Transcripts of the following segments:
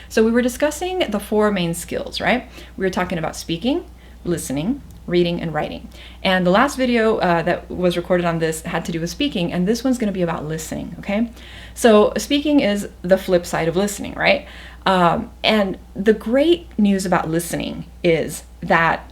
So we were discussing the 4 main skills, right? We were talking about speaking, listening, reading, and writing. And the last video that was recorded on this had to do with speaking, and this one's going to be about listening, okay? So speaking is the flip side of listening, right? And the great news about listening is that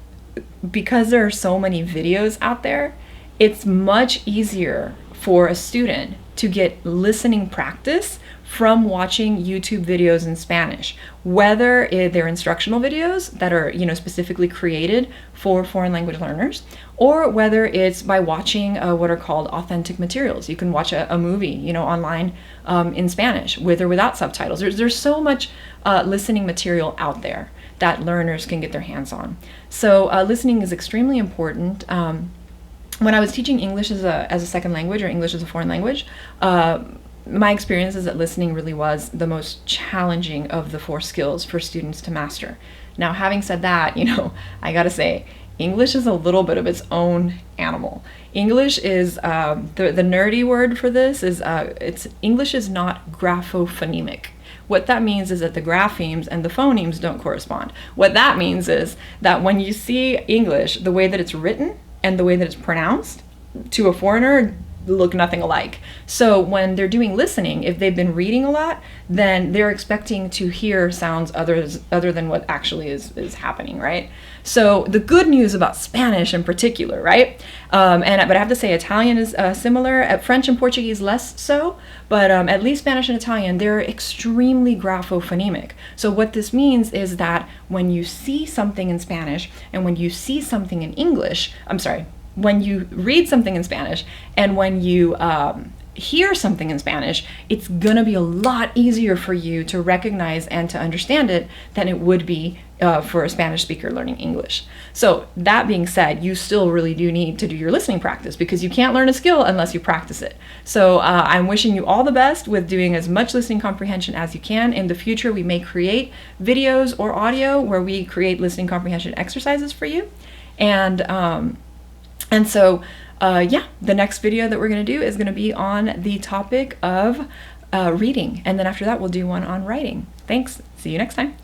because there are so many videos out there, it's much easier for a student to get listening practice from watching YouTube videos in Spanish, whether they're instructional videos that are, specifically created for foreign language learners, or whether it's by watching what are called authentic materials. You can watch a movie, online in Spanish with or without subtitles. There's so much listening material out there that learners can get their hands on. So listening is extremely important. When I was teaching English as a second language or English as a foreign language, my experience is that listening really was the most challenging of the 4 skills for students to master. Now, having said that, I gotta say, English is a little bit of its own animal. English is, the nerdy word for this is, English is not graphophonemic. What that means is that the graphemes and the phonemes don't correspond. What that means is that when you see English, the way that it's written and the way that it's pronounced to a foreigner look nothing alike. So when they're doing listening, if they've been reading a lot, then they're expecting to hear sounds other than what actually is happening, right? So the good news about Spanish in particular, right? But I have to say Italian is similar. French and Portuguese less so, but at least Spanish and Italian, they're extremely graphophonemic. So what this means is that when you see something in Spanish and when you see something in English, when you read something in Spanish and when you hear something in Spanish, it's gonna be a lot easier for you to recognize and to understand it than it would be for a Spanish speaker learning English. So that being said, you still really do need to do your listening practice because you can't learn a skill unless you practice it. So I'm wishing you all the best with doing as much listening comprehension as you can. In the future, we may create videos or audio where we create listening comprehension exercises for you. And so, the next video that we're going to do is going to be on the topic of reading. And then after that, we'll do one on writing. Thanks. See you next time.